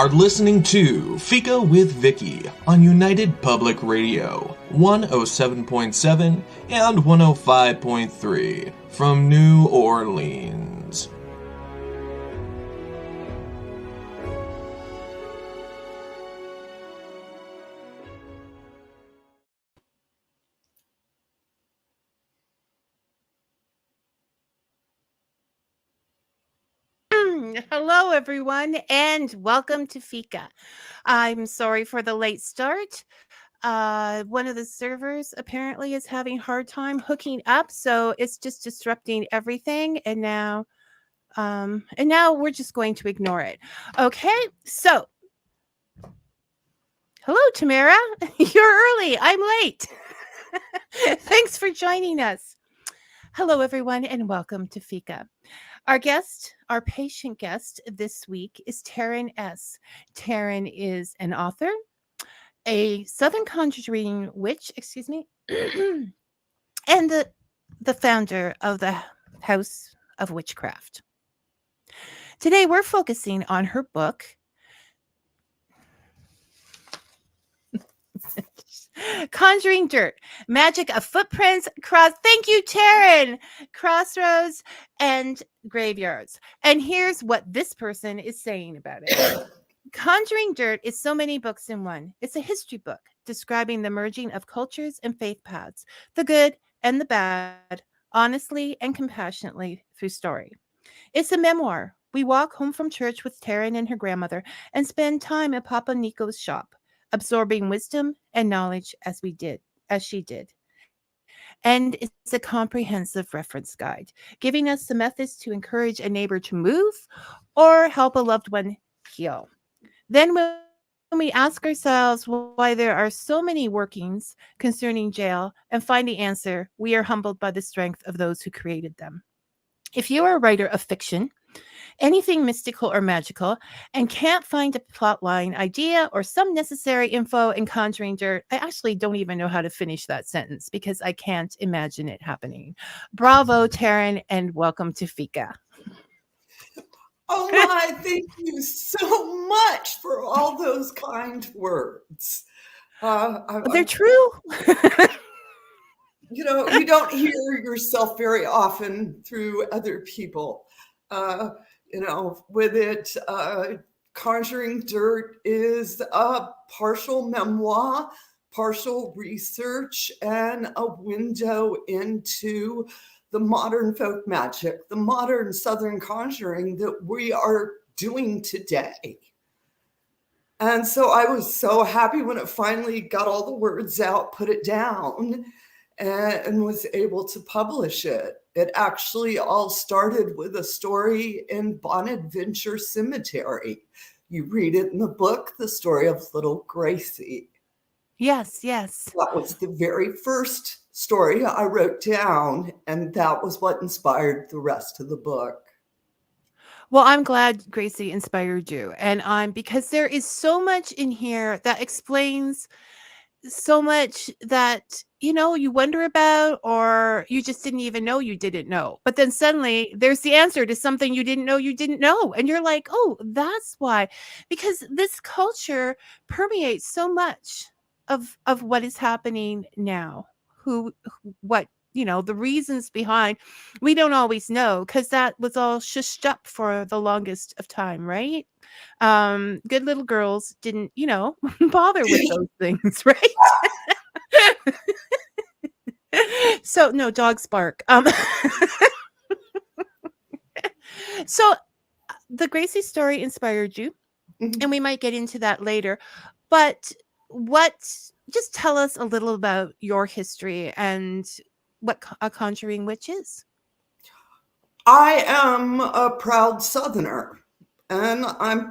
are listening to Fika with Vicky on United Public Radio, 107.7 and 105.3 from New Orleans. Hello, everyone, and welcome to Fika. I'm sorry for the late start. One of the servers apparently is having a hard time hooking up, so it's just disrupting everything. And now we're just going to ignore it. Okay, so hello, Tamara. You're early. I'm late. Thanks for joining us. Hello, everyone, and welcome to Fika. Our patient guest this week is Taren S. Taren is an author, a Southern Conjuring Witch, and the founder of the House of Witchcraft. Today, we're focusing on her book, Conjuring Dirt, Magick of Footprints, Thank you, Taren! Crossroads and Graveyards. And here's what this person is saying about it. Conjuring Dirt is so many books in one. It's a history book describing the merging of cultures and faith paths, the good and the bad, honestly and compassionately through story. It's a memoir. We walk home from church with Taren and her grandmother and spend time at Papa Nico's shop, absorbing wisdom and knowledge as she did. And it's a comprehensive reference guide, giving us the methods to encourage a neighbor to move or help a loved one heal. Then when we ask ourselves why there are so many workings concerning jail and find the answer, we are humbled by the strength of those who created them. If you are a writer of fiction, anything mystical or magical, and can't find a plotline idea or some necessary info in Conjuring Dirt, I actually don't even know how to finish that sentence because I can't imagine it happening. Bravo, Taren, and welcome to Fika. Oh my, thank you so much for all those kind words. They're true. You know, you don't hear yourself very often through other people. With it, Conjuring Dirt is a partial memoir, partial research, and a window into the modern folk magic, the modern Southern conjuring that we are doing today. And so I was so happy when it finally got all the words out, put it down, and was able to publish it. It actually all started with a story in Bonadventure Cemetery. You read it in the book, the story of little Gracie. Yes. That was the very first story I wrote down, and that was what inspired the rest of the book. Well, I'm glad Gracie inspired you. And because there is so much in here that explains so much that, you wonder about, or you just didn't even know you didn't know. But then suddenly there's the answer to something you didn't know. And you're like, oh, that's why. Because this culture permeates so much of what is happening now. What the reasons behind, we don't always know, because that was all shushed up for the longest of time, right? Good little girls didn't, bother with those things, right? So no, dogs bark. So the Gracie story inspired you, and we might get into that later. But just tell us a little about your history and what a Conjuring Witch is. I am a proud Southerner, and I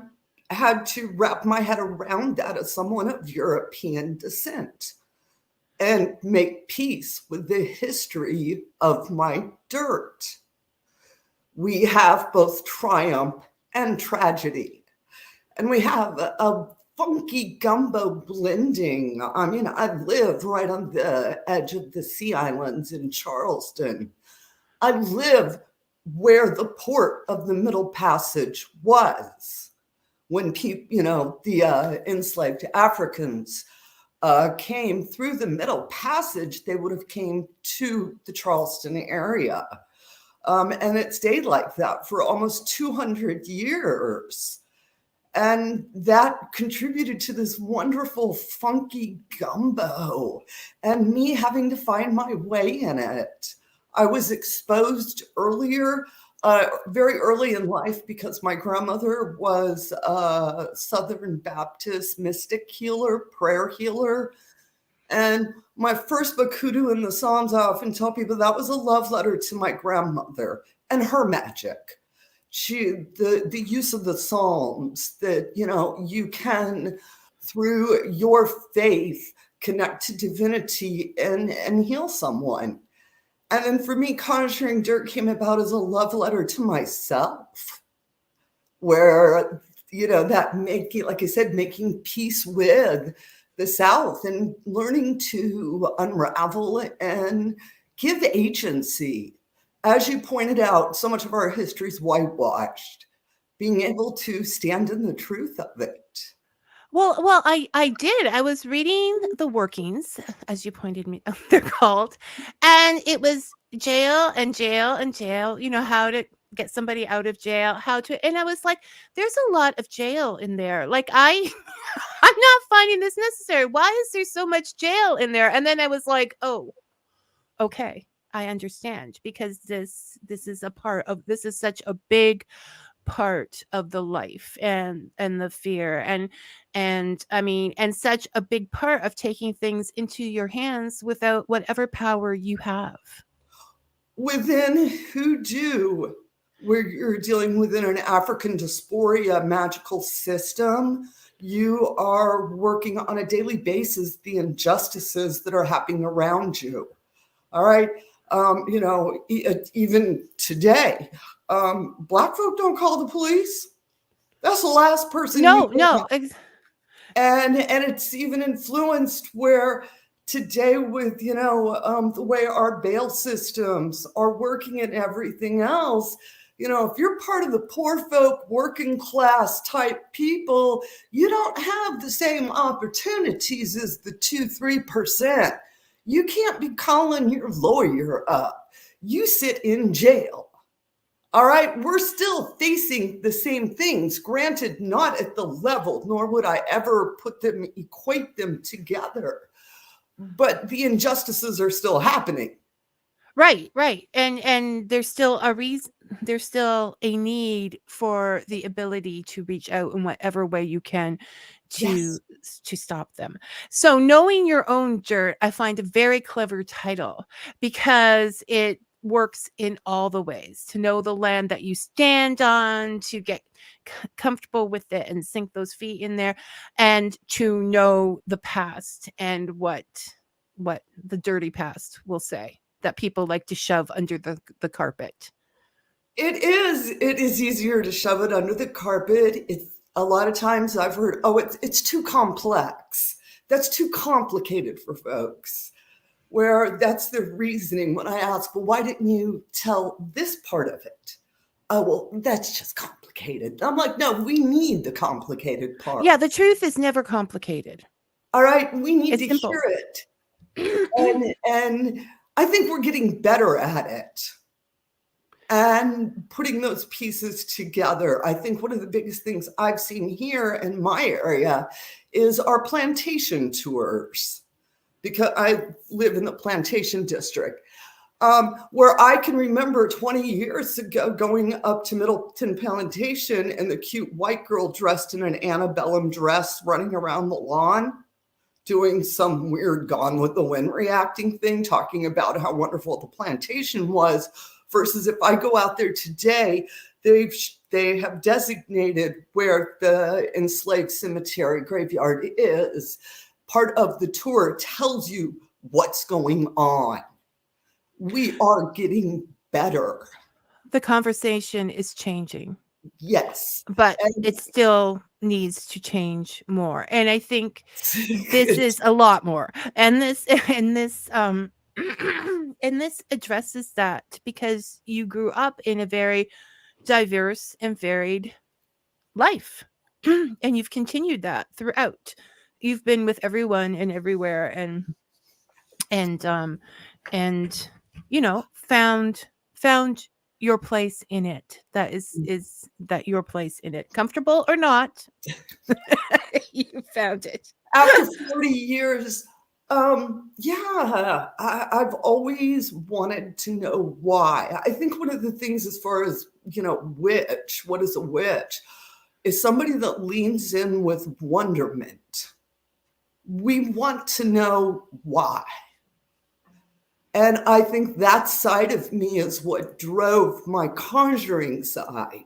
had to wrap my head around that as someone of European descent and make peace with the history of my dirt. We have both triumph and tragedy, and we have a funky gumbo blending. I mean, I live right on the edge of the Sea Islands in Charleston. I live where the port of the Middle Passage was. when people, the enslaved Africans came through the Middle Passage, they would have came to the Charleston area. And it stayed like that for almost 200 years. And that contributed to this wonderful, funky gumbo and me having to find my way in it. I was exposed earlier, very early in life, because my grandmother was a Southern Baptist mystic healer, prayer healer. And my first book, Hoodoo in the Psalms, I often tell people that was a love letter to my grandmother and her magic. The use of the Psalms, that, you can, through your faith, connect to divinity and heal someone. And then for me, Conjuring Dirt came about as a love letter to myself, where, that making, like I said, making peace with the South and learning to unravel and give agency. As you pointed out, so much of our history is whitewashed. Being able to stand in the truth of it. Well, I did. I was reading the workings, as you pointed me, they're called, and it was jail and jail and jail. How to get somebody out of jail, and I was like, there's a lot of jail in there. Like I'm not finding this necessary. Why is there so much jail in there? And then I was like, oh, okay, I understand, because this is such a big part of the life and the fear and I mean, and such a big part of taking things into your hands without whatever power you have. Within Hoodoo, where you're dealing within an African dysphoria magical system, you are working on a daily basis the injustices that are happening around you. All right. Even today, Black folk don't call the police. That's the last person. No. And it's even influenced where today with, the way our bail systems are working and everything else, if you're part of the poor folk, working class type people, you don't have the same opportunities as the 2-3%. You can't be calling your lawyer up. You sit in jail. All right, we're still facing the same things, granted, not at the level, nor would I ever equate them together. But the injustices are still happening. Right. And there's still there's still a need for the ability to reach out in whatever way you can to stop them. So knowing your own dirt, I find a very clever title, because it works in all the ways: to know the land that you stand on, to get comfortable with it and sink those feet in there, and to know the past and what the dirty past will say, that people like to shove under the carpet. It is easier to shove it under the carpet. It's a lot of times I've heard, it's too complex. That's too complicated for folks. Where that's the reasoning when I ask, well, why didn't you tell this part of it? Oh, well, that's just complicated. I'm like, no, we need the complicated part. Yeah, the truth is never complicated. All right, we need to simple. hear it. And I think we're getting better at it. And putting those pieces together. I think one of the biggest things I've seen here in my area is our plantation tours, because I live in the plantation district, where I can remember 20 years ago going up to Middleton Plantation and the cute white girl dressed in an antebellum dress running around the lawn, doing some weird Gone with the Wind reacting thing, talking about how wonderful the plantation was, versus if I go out there today, they have designated where the enslaved cemetery graveyard is. Part of the tour tells you what's going on. We are getting better. The conversation is changing. Yes. But it still needs to change more. And I think this is a lot more. And this and this addresses that, because you grew up in a very diverse and varied life. And you've continued that throughout. You've been with everyone and everywhere, and found your place in it. That is that your place in it, comfortable or not. You found it. After 40 years, I've always wanted to know why. I think one of the things, as far as, witch, what is a witch, is somebody that leans in with wonderment. We want to know why. And I think that side of me is what drove my conjuring side.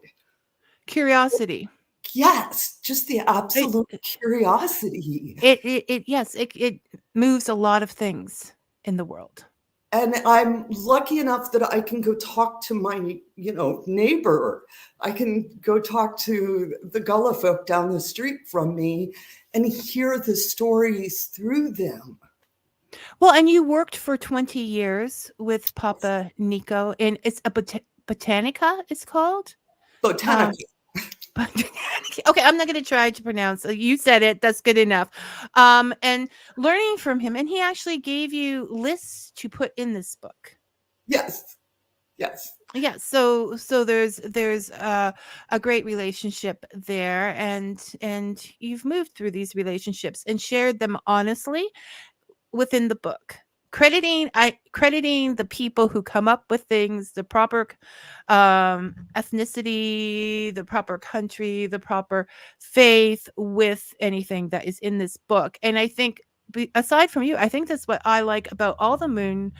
Curiosity. Yes, just the absolute curiosity. It moves a lot of things in the world. And I'm lucky enough that I can go talk to my, neighbor. I can go talk to the Gullah folk down the street from me and hear the stories through them. Well, and you worked for 20 years with Papa Nico, and it's a Botanica, it's called? Botanica. Okay, I'm not going to try to pronounce. You said it. That's good enough. And learning from him, and he actually gave you lists to put in this book. Yes. Yeah. So there's a great relationship there, and you've moved through these relationships and shared them honestly within the book. Crediting the people who come up with things, the proper ethnicity, the proper country, the proper faith with anything that is in this book. And I think, aside from you, I think that's what I like about all the Moon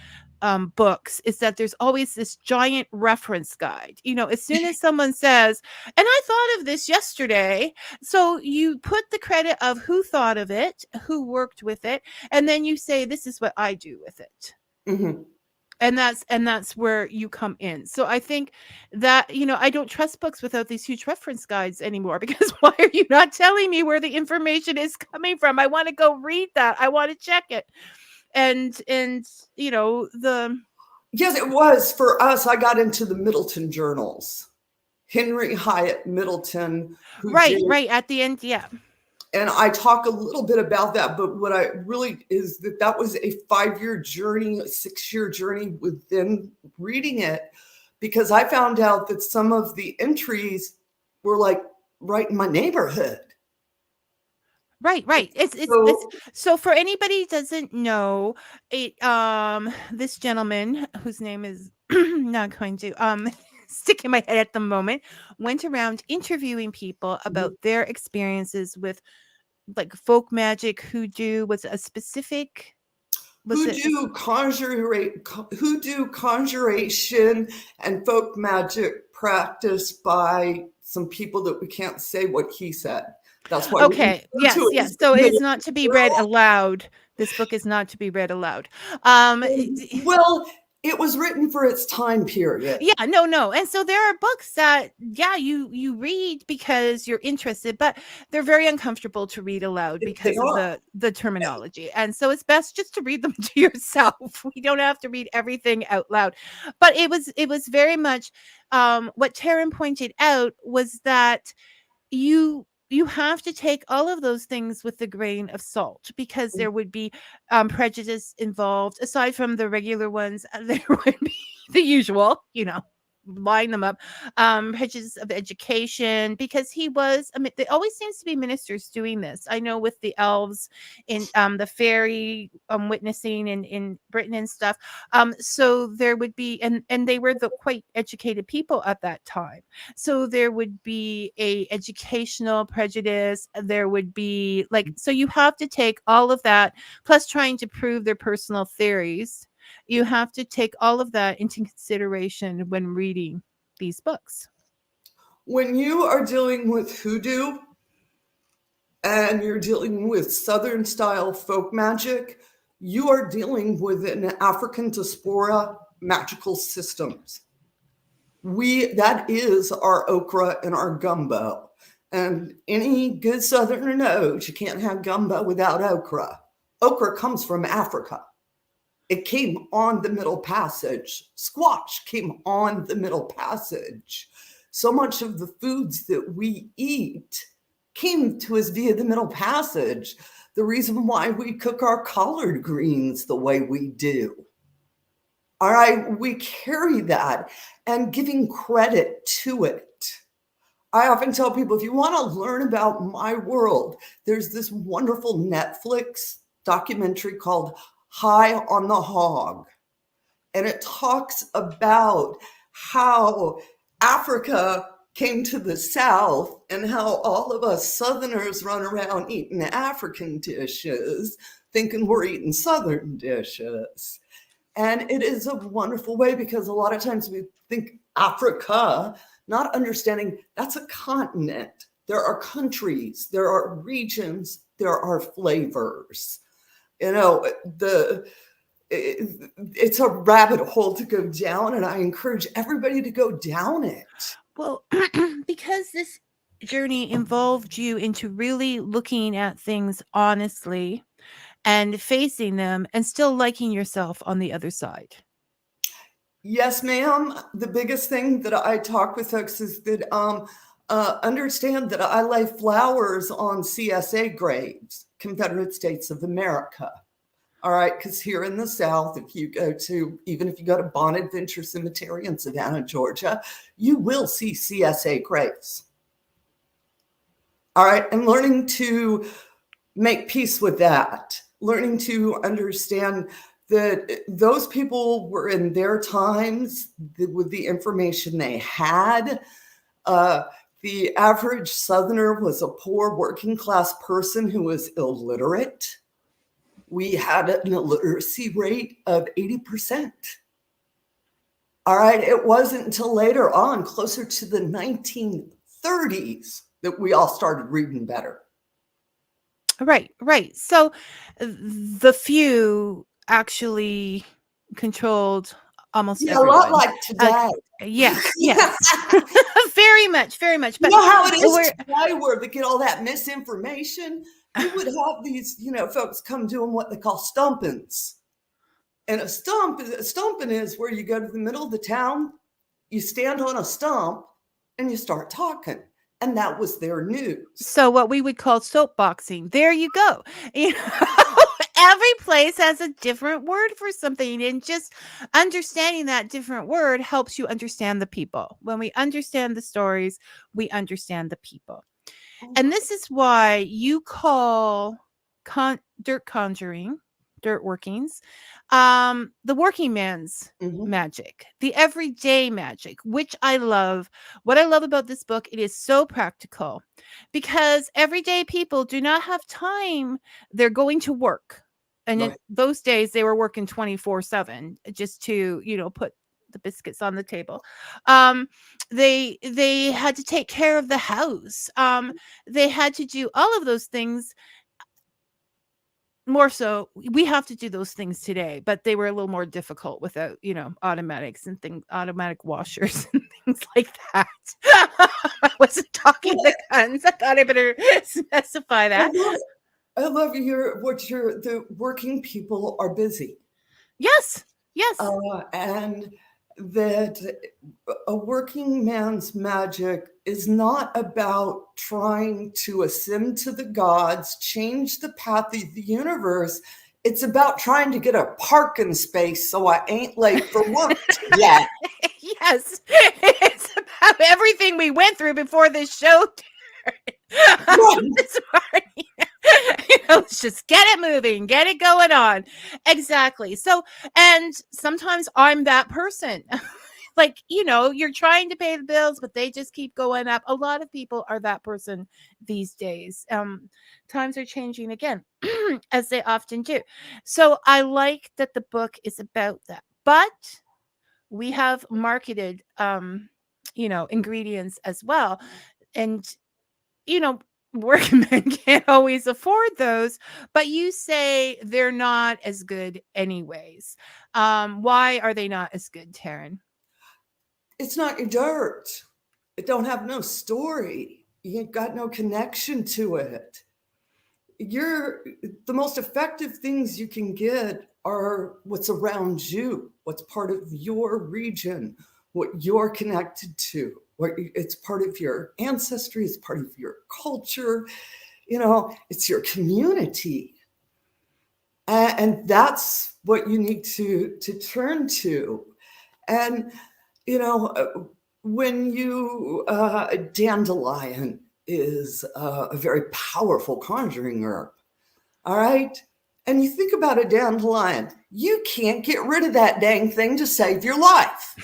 books, is that there's always this giant reference guide. As soon as someone says, and I thought of this yesterday, so you put the credit of who thought of it, who worked with it, and then you say, this is what I do with it. Mm-hmm. And that's where you come in. So I think that, I don't trust books without these huge reference guides anymore, because why are you not telling me where the information is coming from? I want to go read that. I want to check it. And Yes, it was. For us, I got into the Middleton journals. Henry Hyatt Middleton. Right at the end, yeah. And I talk a little bit about that, but what I really is that was a 5-year journey, a 6-year journey within reading it, because I found out that some of the entries were like right in my neighborhood. Right. It's so for anybody who doesn't know, this gentleman, whose name is not going to stick in my head at the moment, went around interviewing people about their experiences with like folk magic, hoodoo. Was it a specific? Hoodoo conjuration and folk magic practiced by some people that we can't say what he said. That's why. Okay. Yes. So it's not to be read aloud. This book is not to be read aloud. Well, it was written for its time period. Yeah, no. And so there are books that, you read because you're interested, but they're very uncomfortable to read aloud because of the terminology. And so it's best just to read them to yourself. We don't have to read everything out loud. But it was very much what Taren pointed out was that you have to take all of those things with a grain of salt, because there would be prejudice involved. Aside from the regular ones, there would be the usual, line them up, prejudice of education, because he was, there always seems to be ministers doing this. I know with the elves in the fairy witnessing in Britain and stuff. So there would be, and they were the quite educated people at that time. So there would be a educational prejudice. There would be so you have to take all of that, plus trying to prove their personal theories. You have to take all of that into consideration when reading these books. When you are dealing with hoodoo and you're dealing with Southern style folk magic, you are dealing with an African diaspora magical systems. That is our okra and our gumbo. And any good Southerner knows you can't have gumbo without okra. Okra comes from Africa. It came on the Middle Passage. Squash came on the Middle Passage. So much of the foods that we eat came to us via the Middle Passage. The reason why we cook our collard greens the way we do. All right, we carry that and giving credit to it. I often tell people, if you want to learn about my world, there's this wonderful Netflix documentary called High on the Hog. And it talks about how Africa came to the South and how all of us Southerners run around eating African dishes, thinking we're eating Southern dishes. And it is a wonderful way, because a lot of times we think Africa, not understanding that's a continent. There are countries, there are regions, there are flavors. You know, it's a rabbit hole to go down, and I encourage everybody to go down it. Well, because this journey involved you into really looking at things honestly and facing them and still liking yourself on the other side. Yes, ma'am. The biggest thing that I talk with folks is that understand that I lay flowers on CSA graves, Confederate States of America. All right, because here in the South, if you go to, even if you go to Bonadventure Cemetery in Savannah, Georgia, you will see CSA graves. All right, and learning to make peace with that, learning to understand that those people were in their times with the information they had. The average Southerner was a poor working class person who was illiterate. We had an illiteracy rate of 80%. All right, it wasn't until later on, closer to the 1930s, that we all started reading better. Right. So the few actually controlled almost everyone. A lot like today. Yes. Very much. But you know how it is today, where they get all that misinformation? You would have these, folks come doing what they call stumpings. And a stumping is where you go to the middle of the town, you stand on a stump, and you start talking. And that was their news. So what we would call soapboxing. There you go. Every place has a different word for something, and just understanding that different word helps you understand the people. When we understand the stories, we understand the people. And this is why you call dirt conjuring, dirt workings, the working man's magic, the everyday magic, which I love. What I love about this book, it is so practical, because everyday people do not have time. They're going to work. And in those days, they were working 24/7 just to, put the biscuits on the table. They had to take care of the house. They had to do all of those things. More so, we have to do those things today, but they were a little more difficult without, automatics and automatic washers and things like that. I wasn't talking the guns. I thought I better specify that. I love the working people are busy. Yes. And that a working man's magic is not about trying to ascend to the gods, change the path of the universe. It's about trying to get a parking space so I ain't late for work yet. Yes. It's about everything we went through before this show. This morning. Let's just get it moving, get it going on. Exactly. So, and sometimes I'm that person. Like, you're trying to pay the bills, but they just keep going up. A lot of people are that person these days. Times are changing again, as they often do. So I like that the book is about that. But we have marketed, ingredients as well. And, workmen can't always afford those, but you say they're not as good anyways. Why are they not as good, Taren? It's not your dirt. It don't have no story. You ain't got no connection to it. The most effective things you can get are what's around you, what's part of your region, what's part of your culture. what you're connected to, it's part of your ancestry, it's part of your culture, it's your community. And that's what you need to turn to. And, when dandelion is a very powerful conjuring herb, all right? And you think about a dandelion, you can't get rid of that dang thing to save your life.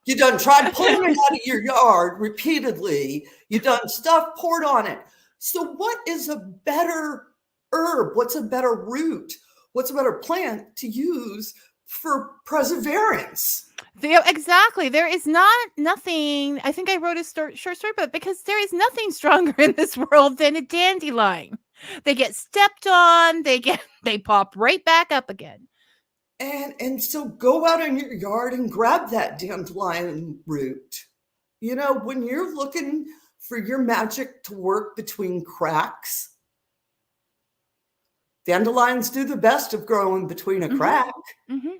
You done tried pulling it out of your yard repeatedly. You done stuff poured on it. So what is a better herb? What's a better root? What's a better plant to use for perseverance? Exactly. There is nothing. I think I wrote a short story about it, because there is nothing stronger in this world than a dandelion. They get stepped on, they pop right back up again. And so go out in your yard and grab that dandelion root. When you're looking for your magic to work between cracks, dandelions do the best of growing between a crack. Mm-hmm.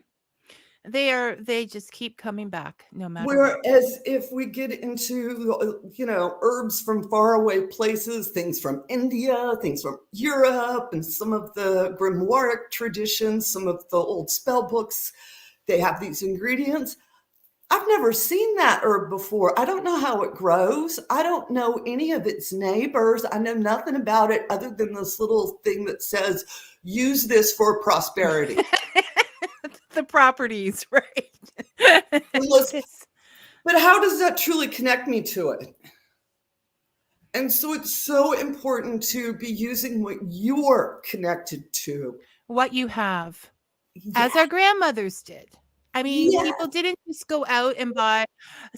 They just keep coming back no matter what. Whereas if we get into, herbs from faraway places, things from India, things from Europe, and some of the grimoire traditions, some of the old spell books, they have these ingredients. I've never seen that herb before. I don't know how it grows. I don't know any of its neighbors. I know nothing about it other than this little thing that says, use this for prosperity. The properties, right? But how does that truly connect me to it? And so it's so important to be using what you're connected to. What you have, as our grandmothers did. I mean, people didn't just go out and buy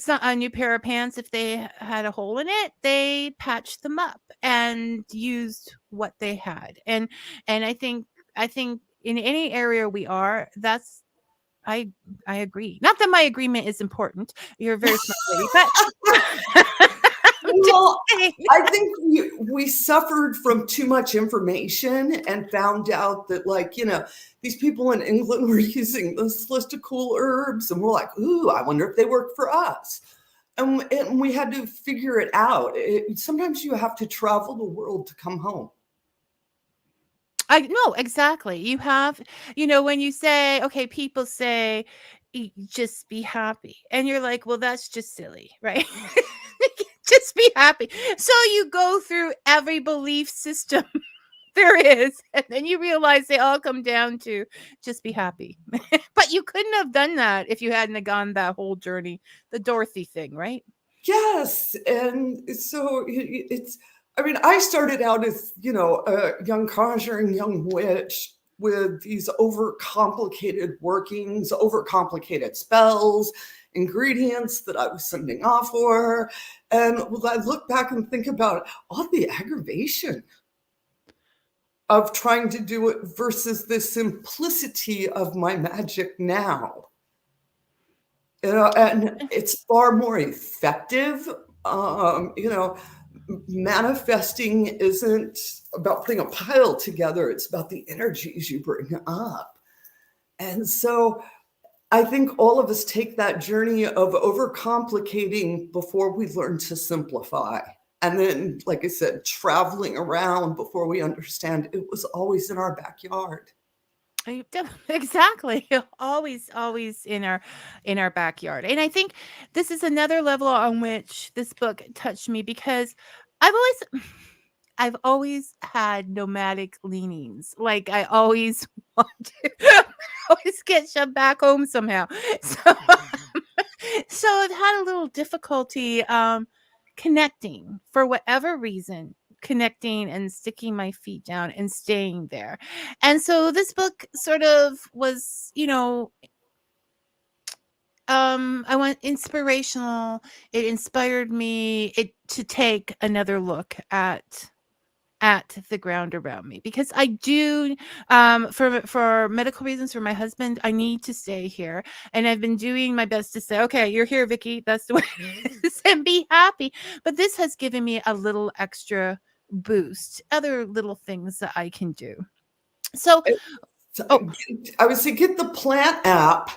a new pair of pants if they had a hole in it. They patched them up and used what they had. And I think in any area we are, I agree. Not that my agreement is important. You're a very smart lady, but well, I think we suffered from too much information and found out that, these people in England were using this list of cool herbs, and we're like, ooh, I wonder if they work for us. And we had to figure it out. Sometimes you have to travel the world to come home. I know exactly. You have, when you say, okay, people say, just be happy. And you're like, well, that's just silly, right? Just be happy. So you go through every belief system there is, and then you realize they all come down to just be happy. But you couldn't have done that if you hadn't have gone that whole journey, the Dorothy thing, right? Yes. And so I started out as, a young conjuring young witch with these overcomplicated workings, overcomplicated spells, ingredients that I was sending off for. And I look back and think about all the aggravation of trying to do it versus the simplicity of my magic now. And it's far more effective. Manifesting isn't about putting a pile together. It's about the energies you bring up. And so I think all of us take that journey of overcomplicating before we learn to simplify. And then, like I said, traveling around before we understand it was always in our backyard. Exactly. Always in our backyard. And I think this is another level on which this book touched me, because I've always had nomadic leanings. Like I always want to always get shoved back home somehow. So I've had a little difficulty connecting for whatever reason, connecting and sticking my feet down and staying there. And so this book sort of was, I went inspirational. It inspired me to take another look at the ground around me, because I do, for medical reasons, for my husband, I need to stay here. And I've been doing my best to say, okay, you're here, Vicky. That's the way it is, and be happy. But this has given me a little extra boost, other little things that I can do. So I would say get the plant app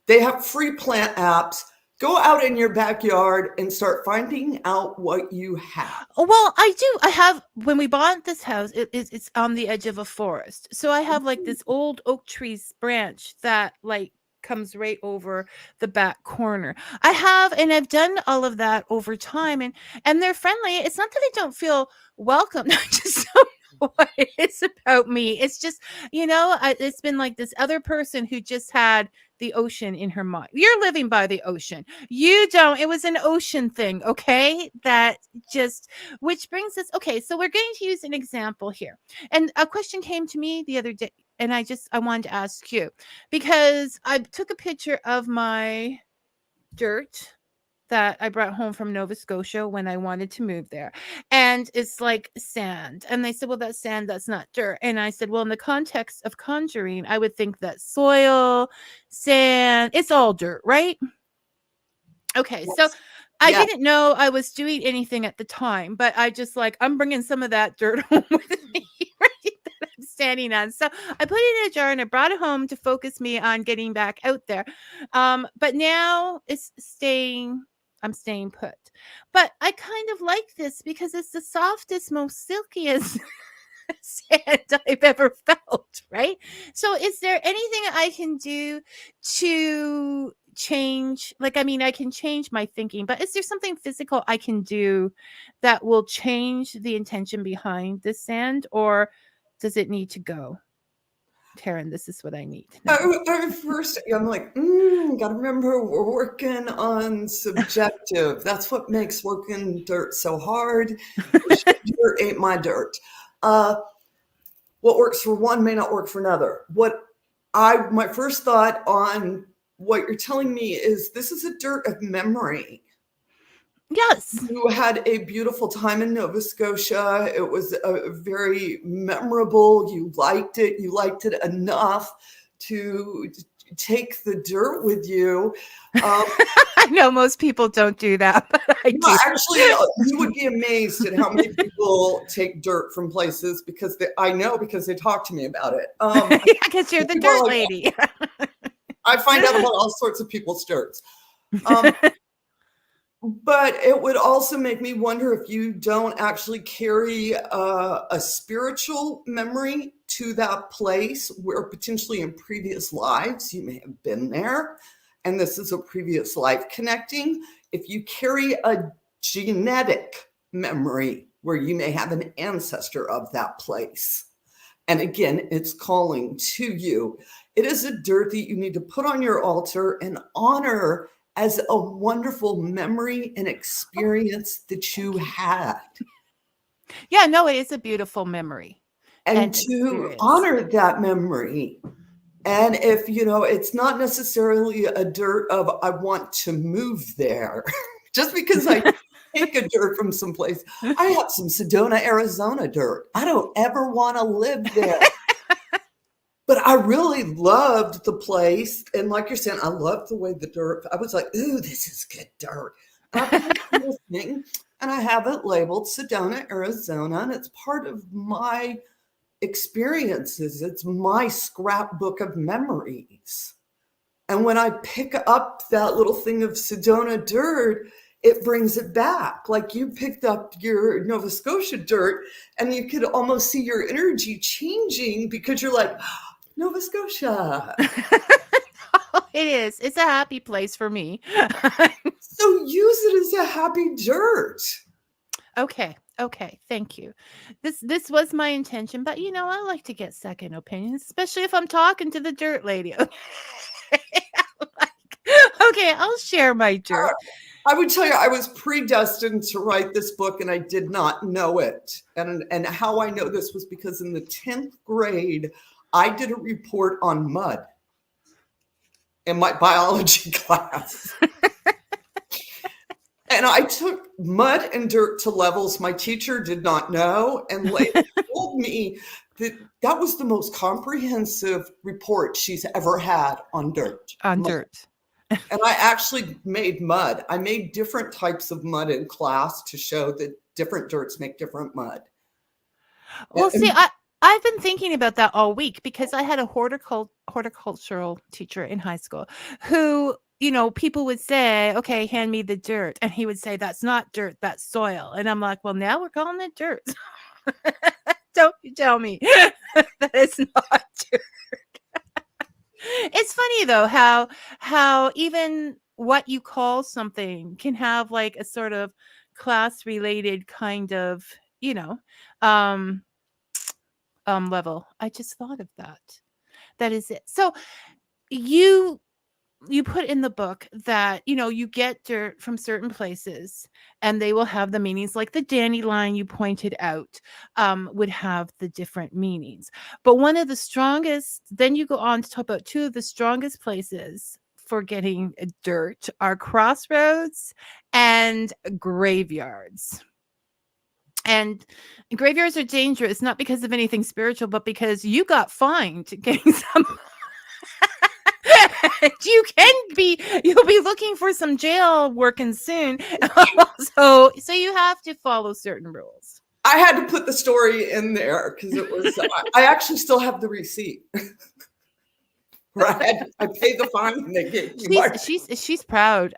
They have free plant apps. Go out in your backyard and start finding out what you have. Well, I do. I have, when we bought this house, it's on the edge of a forest. So I have like this old oak tree's branch that like comes right over the back corner. I have, and I've done all of that over time, and they're friendly. It's not that I don't feel welcome. I just don't know what it is about me. It's just, it's been like this other person who just had the ocean in her mind. You're living by the ocean. You don't. It was an ocean thing, okay? That just, which brings us, okay, so we're going to use an example here. And a question came to me the other day, and I wanted to ask you, because I took a picture of my dirt that I brought home from Nova Scotia when I wanted to move there. And it's like sand. And they said, well, that's sand, that's not dirt. And I said, well, in the context of conjuring, I would think that soil, sand, it's all dirt, right? Okay, Yes. so I Yeah. didn't know I was doing anything at the time, but I just like, I'm bringing some of that dirt home with me, right, that I'm standing on. So I put it in a jar and I brought it home to focus me on getting back out there. But now it's I'm staying put. But I kind of like this because it's the softest, most silkiest sand I've ever felt, right? So is there anything I can do to change? Like, I mean, I can change my thinking, but is there something physical I can do that will change the intention behind this sand, or does it need to go? Taren, this is what I need to know. First, I'm like, gotta remember we're working on subjective. That's what makes working dirt so hard. Dirt ain't my dirt. What works for one may not work for another. My first thought on what you're telling me is this is a dirt of memory. Yes. You had a beautiful time in Nova Scotia. It was very memorable. You liked it. You liked it enough to take the dirt with you. I know most people don't do that, but I do. Actually, you would be amazed at how many people take dirt from places because they talk to me about it. Yeah, because you're the dirt lady. I find out about all sorts of people's dirts. But it would also make me wonder if you don't actually carry a spiritual memory to that place where potentially in previous lives you may have been there. And this is a previous life connecting. If you carry a genetic memory where you may have an ancestor of that place. And again, it's calling to you. It is a dirt that you need to put on your altar and honor as a wonderful memory and experience that you had. Yeah, no, it is a beautiful memory. And to honor that memory. And if, it's not necessarily a dirt of, I want to move there. Just because I take a dirt from someplace. I have some Sedona, Arizona dirt. I don't ever want to live there. But I really loved the place. And like you're saying, I loved the way the dirt, I was like, ooh, this is good dirt. And I have it labeled Sedona, Arizona. And it's part of my experiences. It's my scrapbook of memories. And when I pick up that little thing of Sedona dirt, it brings it back. Like you picked up your Nova Scotia dirt and you could almost see your energy changing because you're like, Nova Scotia. It is. It's a happy place for me. So use it as a happy dirt. Okay. Thank you. This was my intention, but I like to get second opinions, especially if I'm talking to the dirt lady. Okay, I'll share my dirt. I would tell you, I was predestined to write this book and I did not know it. And how I know this was because in the 10th grade, I did a report on mud in my biology class. And I took mud and dirt to levels my teacher did not know, and later told me that was the most comprehensive report she's ever had on dirt. Dirt. And I actually made mud. I made different types of mud in class to show that different dirts make different mud. Well, see, I've been thinking about that all week because I had a horticultural teacher in high school who, people would say, okay, hand me the dirt. And he would say, that's not dirt, that's soil. And I'm like, well, now we're calling it dirt. Don't you tell me that it's not dirt. It's funny though how even what you call something can have like a sort of class related kind of, um level. I just thought of that. That is it. So you put in the book that you get dirt from certain places and they will have the meanings, like the dandelion you pointed out would have the different meanings. But one of the strongest, then you go on to talk about two of the strongest places for getting dirt are crossroads and graveyards. And graveyards are dangerous, not because of anything spiritual, but because you got fined getting some. You'll be looking for some jail working soon. so you have to follow certain rules. I had to put the story in there because it was, I actually still have the receipt. Right? I paid the fine and they gave me my... She's proud.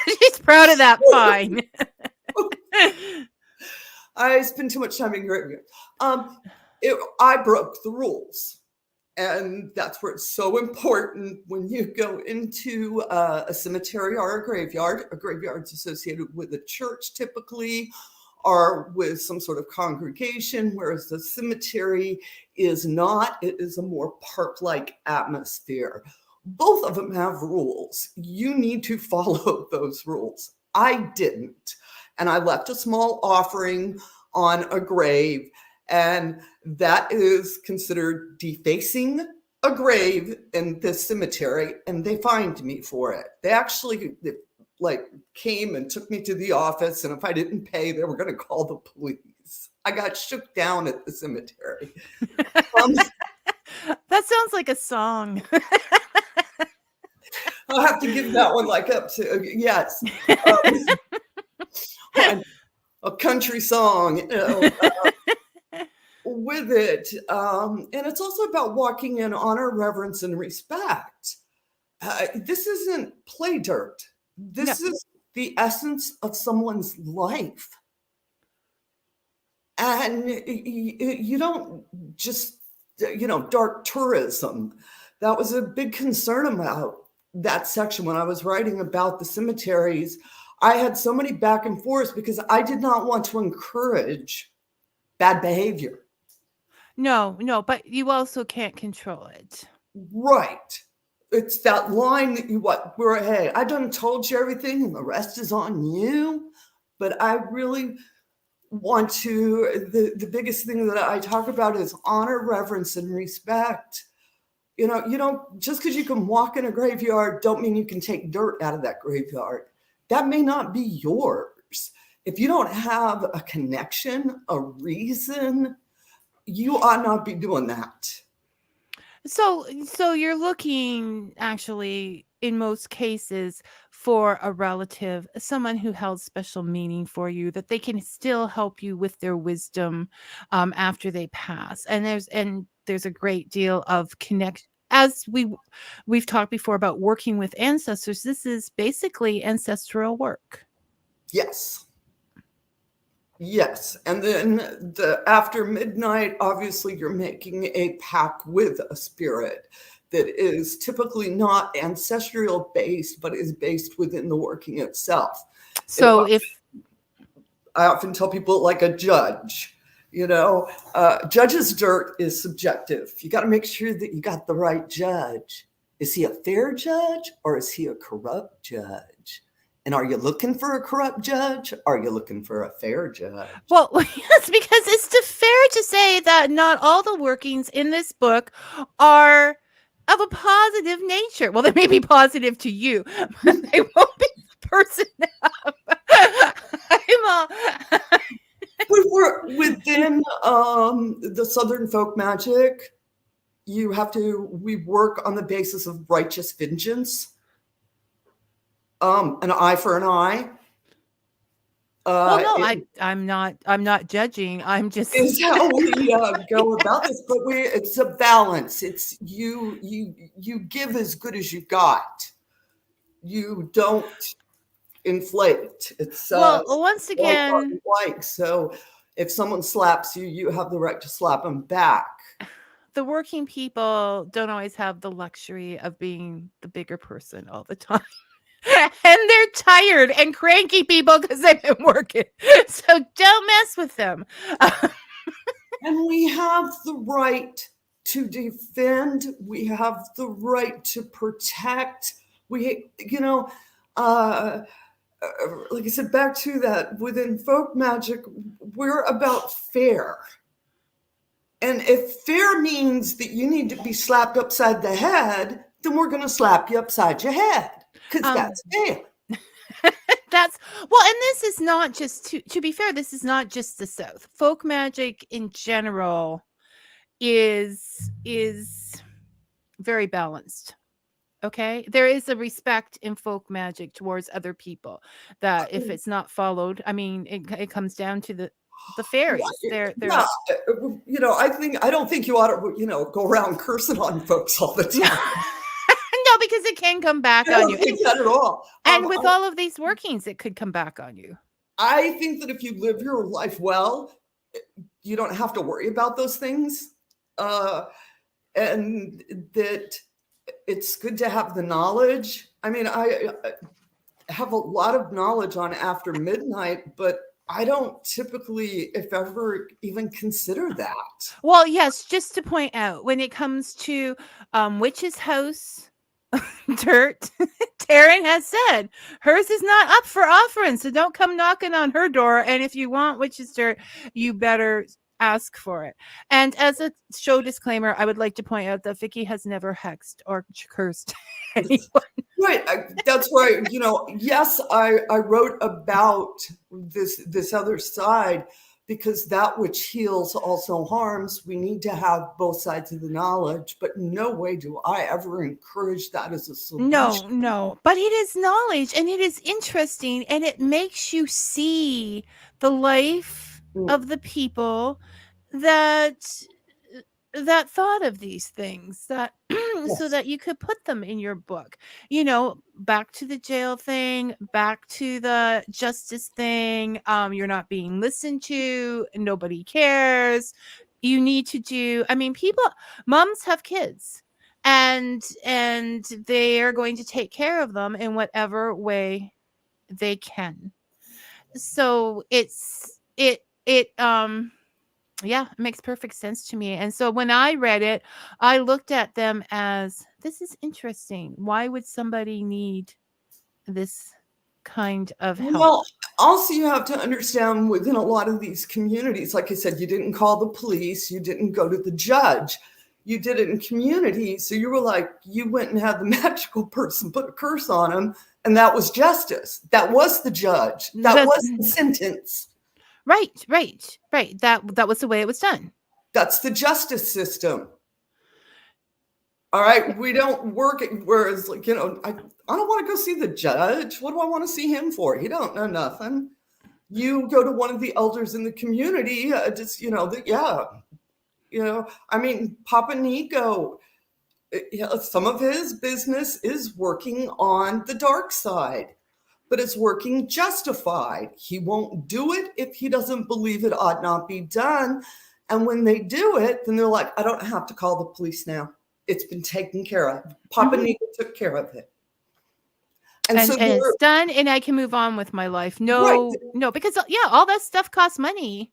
She's proud of that fine. I spend too much time in graveyard. I broke the rules. And that's where it's so important when you go into a cemetery or a graveyard. A graveyard's associated with a church typically, or with some sort of congregation, whereas the cemetery is not. It is a more park-like atmosphere. Both of them have rules. You need to follow those rules. I didn't. And I left a small offering on a grave, and that is considered defacing a grave in this cemetery, and they fined me for it. They actually came and took me to the office, and if I didn't pay, they were going to call the police. I got shook down at the cemetery. That sounds like a song. I'll have to give that one up to, yes. A country song, with it. And it's also about walking in honor, reverence, and respect. This isn't play dirt. This is the essence of someone's life. And you don't just, dark tourism. That was a big concern about that section when I was writing about the cemeteries. I had so many back and forths because I did not want to encourage bad behavior. No, but you also can't control it. Right. It's that line that hey, I done told you everything and the rest is on you. But I really want to, the biggest thing that I talk about is honor, reverence, and respect. You don't, just because you can walk in a graveyard, don't mean you can take dirt out of that graveyard. That may not be yours. If you don't have a connection, a reason, you ought not be doing that. So you're looking actually in most cases for a relative, someone who held special meaning for you, that they can still help you with their wisdom after they pass. And there's a great deal of connect. As we've talked before about working with ancestors, this is basically ancestral work. Yes. And then after midnight, obviously you're making a pact with a spirit that is typically not ancestral based, but is based within the working itself. So I often tell people, like a judge, judge's dirt is subjective. You got to make sure that you got the right judge. Is he a fair judge or is he a corrupt judge? And are you looking for a corrupt judge? Or are you looking for a fair judge? Well, yes, because it's fair to say that not all the workings in this book are of a positive nature. Well, they may be positive to you, but they won't be the person. We're within the Southern folk magic. We work on the basis of righteous vengeance. An eye for an eye. Well, no, It I'm not judging. I'm just is how we go about this, but it's a balance. It's you give as good as you got. You don't inflate. It's well, once like again, like. So if someone slaps you, you have the right to slap them back. the working people don't always have the luxury of being the bigger person all the time. And they're tired and cranky people because they've been working. So don't mess with them. And we have the right to defend. We have the right to protect. We, like I said, back to that, within folk magic, we're about fair. And if fair means that you need to be slapped upside the head, then we're going to slap you upside your head because that's fair. That's well, and this is not just to be fair, this is not just the South. Folk magic in general is very balanced. Okay, there is a respect in folk magic towards other people that if it's not followed, I mean, it comes down to the fairies. They're Yeah, I don't think you ought to, go around cursing on folks all the time. no, because it can come back I on don't you. think that at all. And with all of these workings, it could come back on you. I think that if you live your life well, you don't have to worry about those things, and that it's good to have the knowledge. I mean, I have a lot of knowledge on after midnight, but I don't typically, if ever, even consider that. Well, yes, just to point out, when it comes to Witch's House Dirt, Taren has said hers is not up for offering, so don't come knocking on her door. And if you want Witch's Dirt, you better ask for it. And as a show disclaimer, I would like to point out that Vicky has never hexed or cursed anyone. Right. That's right. Yes, I wrote about this other side because that which heals also harms. We need to have both sides of the knowledge, but no way do I ever encourage that as a solution. No, but it is knowledge and it is interesting and it makes you see the life of the people that thought of these things that so that you could put them in your book. Back to the jail thing, back to the justice thing. You're not being listened to, nobody cares. You need to do, I mean, moms have kids and they are going to take care of them in whatever way they can. So yeah, it makes perfect sense to me. And so when I read it, I looked at them as, this is interesting. Why would somebody need this kind of help? Well, also you have to understand within a lot of these communities, like I said, you didn't call the police, you didn't go to the judge, you did it in community. So you were like, you went and had the magical person put a curse on him, and that was justice. That was the judge. That was the sentence. Right. That was the way it was done. That's the justice system. All right. We don't work it. Whereas, I don't want to go see the judge. What do I want to see him for? He don't know nothing. You go to one of the elders in the community. I mean, Papa Nico, some of his business is working on the dark side, but it's working justified. He won't do it if he doesn't believe it ought not be done. And when they do it, then they're like, I don't have to call the police now. It's been taken care of. Papa Nico took care of it. And it's done, and I can move on with my life. No, because all that stuff costs money.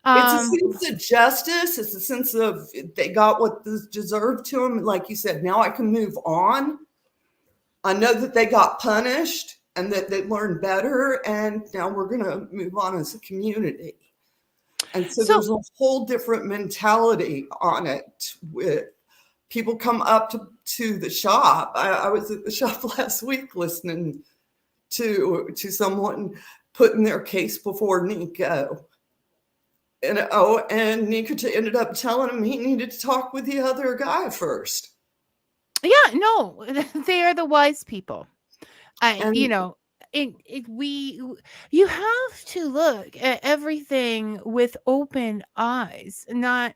It's a sense of justice. It's a sense of they got what was deserved to them. Like you said, now I can move on. I know that they got punished and that they learned better, and now we're going to move on as a community. And so there's a whole different mentality on it. With people come up to the shop. I was at the shop last week listening to someone putting their case before Nico. And Nico ended up telling him he needed to talk with the other guy first. Yeah, no, they are the wise people. you have to look at everything with open eyes, not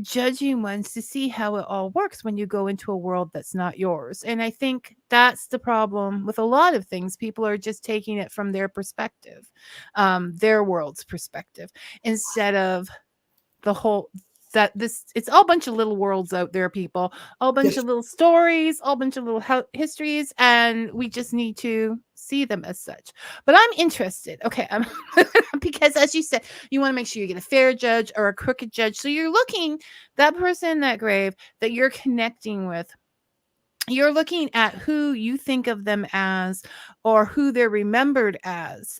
judging ones, to see how it all works when you go into a world that's not yours. And I think that's the problem with a lot of things. People are just taking it from their perspective, their world's perspective, instead of the whole, that this, it's all bunch of little worlds out there, people, all bunch Yes. of little stories, all bunch of little histories, and we just need to see them as such. But I'm interested, okay, because as you said, you want to make sure you get a fair judge or a crooked judge. So you're looking, that person in that grave that you're connecting with, you're looking at who you think of them as, or who they're remembered as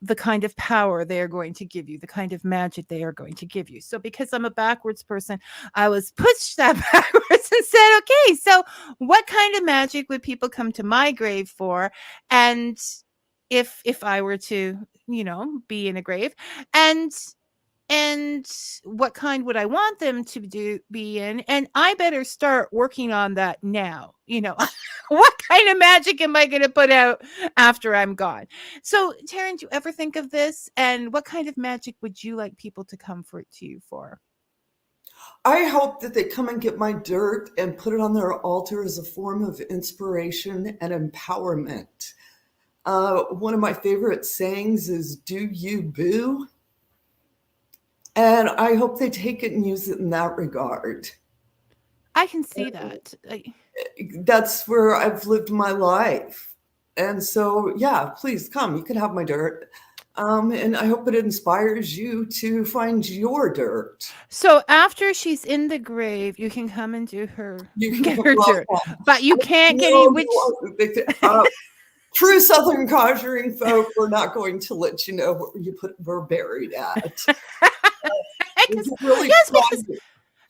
the kind of power they are going to give you, the kind of magic they are going to give you. So because I'm a backwards person, I was pushed that backwards and said, okay, so what kind of magic would people come to my grave for? And if I were to, be in a grave, and what kind would I want them to be in? And I better start working on that now. What kind of magic am I going to put out after I'm gone? So, Taren, do you ever think of this? And what kind of magic would you like people to come to you for? I hope that they come and get my dirt and put it on their altar as a form of inspiration and empowerment. One of my favorite sayings is, "Do you boo?" And I hope they take it and use it in that regard. I can see that. That's where I've lived my life. And so, yeah, please come. You can have my dirt. And I hope it inspires you to find your dirt. So after she's in the grave, you can come and do her, You can get come her up dirt. on- But you can't get No, any witch. True Southern Conjuring folk, we're not going to let you know where we're buried at. Really Yes, because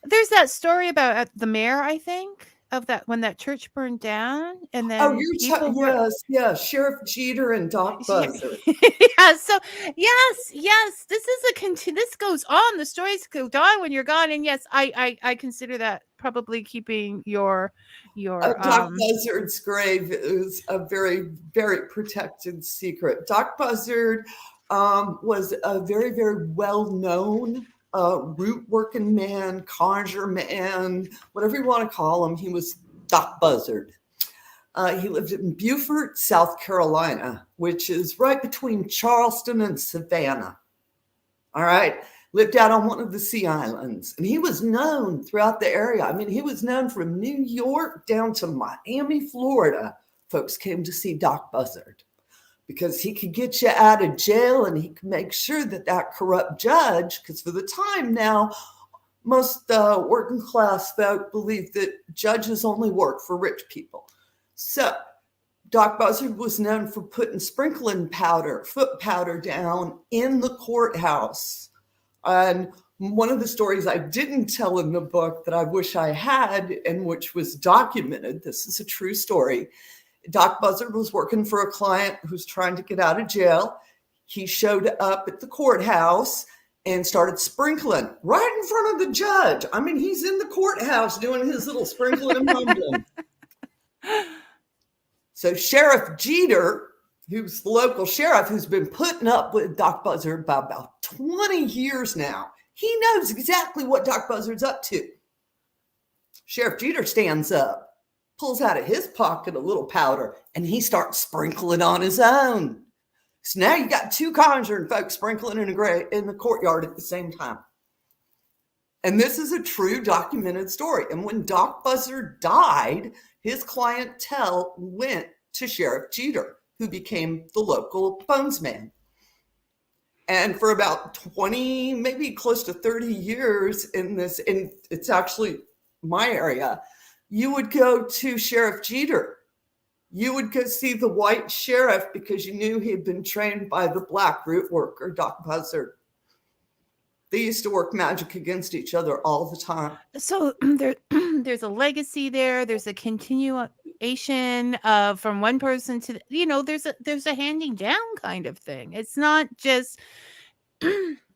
there's that story about the mayor, I think, of that when that church burned down, and then yes, Sheriff Jeter and Doc Buzzard. Yeah, so yes, this is this goes on. The stories go on when you're gone, and yes, I consider that probably keeping your Doc Buzzard's grave is a very, very protected secret. Doc Buzzard was a very, very well-known root working man, conjure man, whatever you want to call him. He was Doc Buzzard. He lived in Beaufort, South Carolina, which is right between Charleston and Savannah. All right. Lived out on one of the sea islands. And he was known throughout the area. I mean, he was known from New York down to Miami, Florida. Folks came to see Doc Buzzard because he could get you out of jail, and he could make sure that corrupt judge, because for the time now, most working class folk believe that judges only work for rich people. So Doc Buzzard was known for putting sprinkling powder, foot powder down in the courthouse. And one of the stories I didn't tell in the book that I wish I had, and which was documented, this is a true story. Doc Buzzard was working for a client who's trying to get out of jail. He showed up at the courthouse and started sprinkling right in front of the judge. I mean, he's in the courthouse doing his little sprinkling and mumbling. So Sheriff Jeter, who's the local sheriff, who's been putting up with Doc Buzzard by about 20 years now, he knows exactly what Doc Buzzard's up to. Sheriff Jeter stands up, pulls out of his pocket a little powder, and he starts sprinkling on his own. So now you got two conjuring folks sprinkling in the courtyard at the same time. And this is a true documented story. And when Doc Buzzard died, his clientele went to Sheriff Jeter, who became the local bonesman. And for about 20, maybe close to 30 years in this, and it's actually my area, you would go to Sheriff Jeter. You would go see the white sheriff because you knew he had been trained by the black root worker, Doc Buzzard. They used to work magic against each other all the time. So there's a legacy there. There's a continuation from one person to, there's a handing down kind of thing. It's not just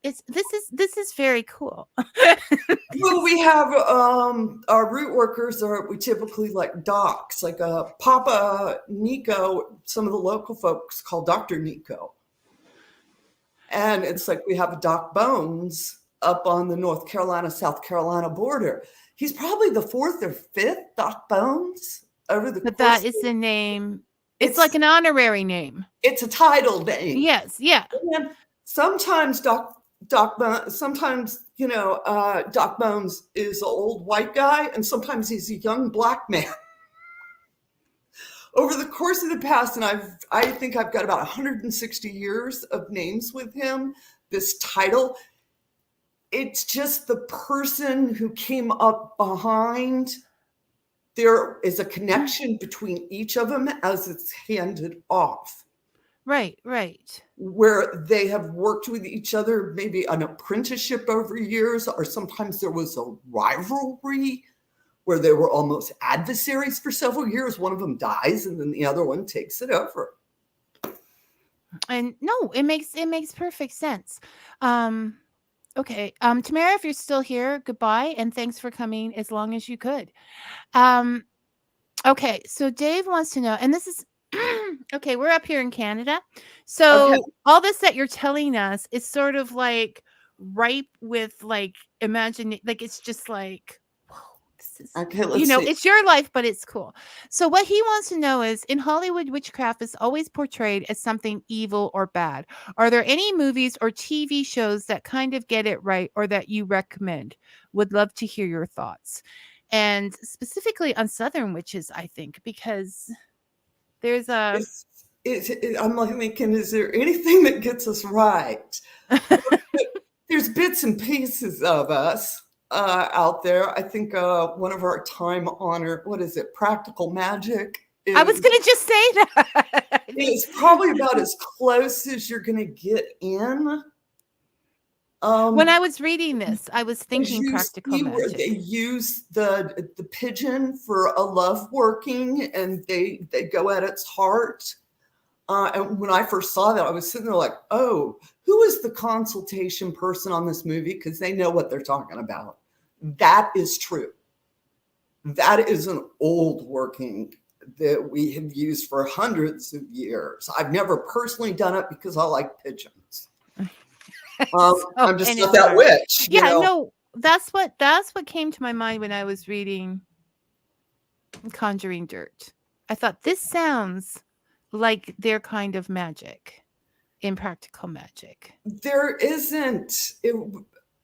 This is very cool. Well, we have our root workers we typically like docs, like Papa Nico, some of the local folks call Dr. Nico. And it's like we have Doc Bones up on the North Carolina, South Carolina border. He's probably the 4th or 5th Doc Bones over the But course that is the name. It's like an honorary name. It's a title name. Yes, yeah. And sometimes Doc Bones, sometimes, Doc Bones is an old white guy, and sometimes he's a young black man. Over the course of the past, and I think I've got about 160 years of names with him, this title, it's just the person who came up behind. There is a connection between each of them as it's handed off. Right. Where they have worked with each other, maybe an apprenticeship over years, or sometimes there was a rivalry where they were almost adversaries for several years. One of them dies and then the other one takes it over. And no, it makes perfect sense. Okay. Tamara, if you're still here, goodbye and thanks for coming as long as you could. Okay, so Dave wants to know, and this is okay, we're up here in Canada. So all this that you're telling us is sort of like ripe with like imagine, like it's just like, whoa, this is, it's your life, but it's cool. So what he wants to know is, in Hollywood, witchcraft is always portrayed as something evil or bad. Are there any movies or TV shows that kind of get it right or that you recommend? Would love to hear your thoughts. And specifically on Southern witches, I think, because there's a... I'm like thinking, is there anything that gets us right? There's bits and pieces of us out there. I think one of our time-honored, Practical Magic. I was going to just say that. It's probably about as close as you're going to get in. When I was reading this, I was thinking Practical Magic. They use the pigeon for a love working, and they go at its heart. And when I first saw that, I was sitting there like, oh, who is the consultation person on this movie? Because they know what they're talking about. That is true. That is an old working that we have used for hundreds of years. I've never personally done it because I like pigeons. I'm just not that witch. No, that's what came to my mind when I was reading Conjuring Dirt. I thought this sounds like their kind of magic in Practical Magic. There isn't.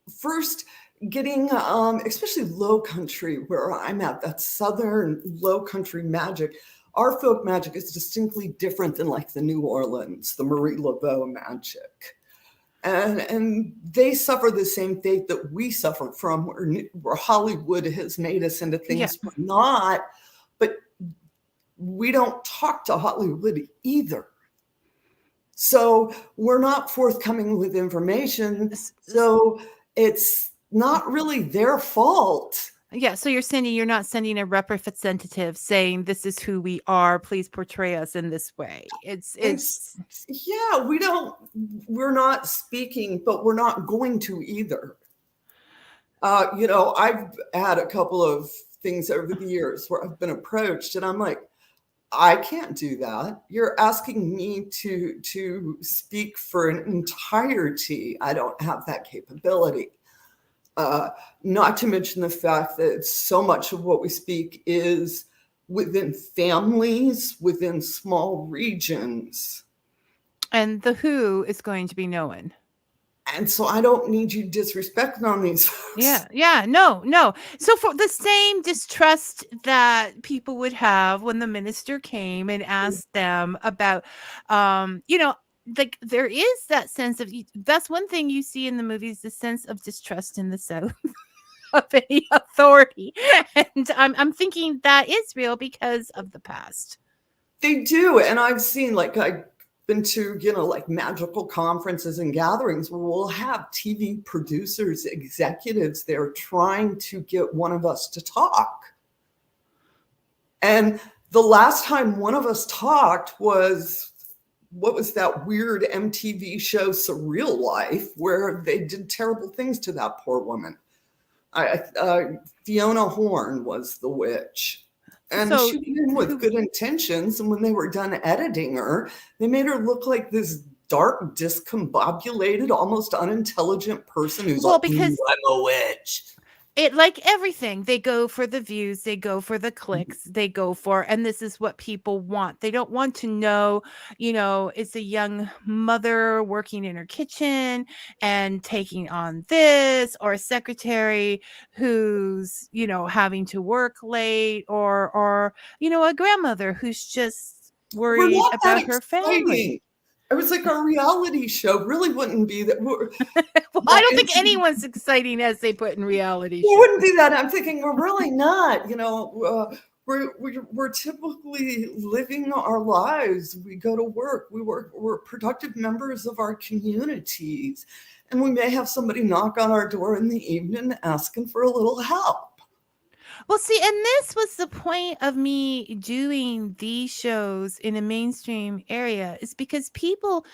First, getting especially low country where I'm at, that southern low country magic. Our folk magic is distinctly different than like the New Orleans, the Marie Laveau magic. And they suffer the same fate that we suffer from, where Hollywood has made us into things we're not. But we don't talk to Hollywood either. So we're not forthcoming with information. So it's not really their fault. Yeah, so you're not sending a representative saying this is who we are, please portray us in this way. We're not speaking, but we're not going to either. I've had a couple of things over the years where I've been approached and I'm like, I can't do that. You're asking me to speak for an entirety. I don't have that capability. Not to mention the fact that so much of what we speak is within families, within small regions. And the who is going to be known. And so I don't need you disrespecting on these folks. Yeah, no. So for the same distrust that people would have when the minister came and asked them about, like there is that sense of, that's one thing you see in the movies, the sense of distrust in the South of any authority. And I'm thinking that is real because of the past. They do. And I've seen, I've been to, like magical conferences and gatherings where we'll have TV producers, executives there trying to get one of us to talk. And the last time one of us talked was what was that weird MTV show, Surreal Life, where they did terrible things to that poor woman. Fiona Horn was the witch. And So she went in with good intentions. And when they were done editing her, they made her look like this dark, discombobulated, almost unintelligent person who's well, like, because I'm a witch. it, like everything, they go for the views, they go for the clicks, they go for, and this is what people want. They don't want to know, it's a young mother working in her kitchen and taking on this, or a secretary who's, having to work late, or a grandmother who's just We're worried not that about her family. exciting. It was like a reality show. Really wouldn't be that. Well, I don't think anyone's exciting as they put in reality shows. It wouldn't be that. I'm thinking we're really not. We're typically living our lives. We go to work. We're productive members of our communities, and we may have somebody knock on our door in the evening asking for a little help. Well, see, and this was the point of me doing these shows in a mainstream area, is because people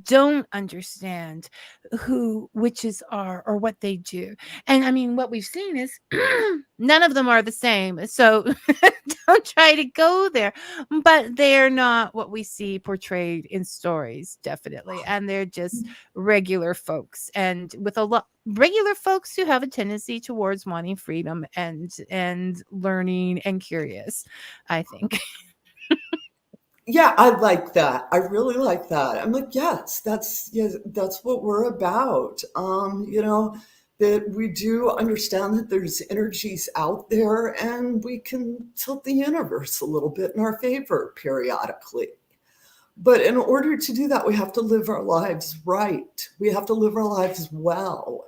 don't understand who witches are or what they do. And I mean, what we've seen is none of them are the same. So don't try to go there. But they're not what we see portrayed in stories, definitely. And they're just regular folks, and with a lot regular folks who have a tendency towards wanting freedom and learning and curious, I think. Yeah, I like that. I really like that. I'm like, yes, that's what we're about. That we do understand that there's energies out there, and we can tilt the universe a little bit in our favor periodically. But in order to do that, we have to live our lives right. We have to live our lives well.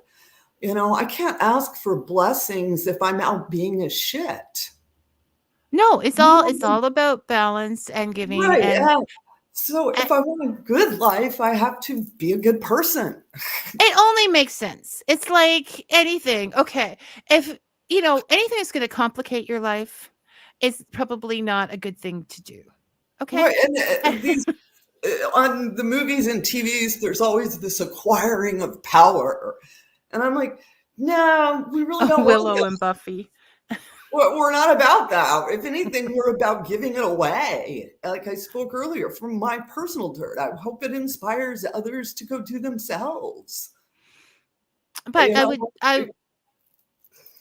I can't ask for blessings if I'm out being a shit. No, it's all about balance and giving. Right. And so if I want a good life, I have to be a good person. It only makes sense. It's like anything. Okay. If, anything that's going to complicate your life is probably not a good thing to do. Okay. Right. And these on the movies and TVs, there's always this acquiring of power. And I'm like, no, we really don't Willow want and Buffy. We're not about that. If anything, we're about giving it away. Like I spoke earlier, from my personal dirt, I hope it inspires others to go do themselves. But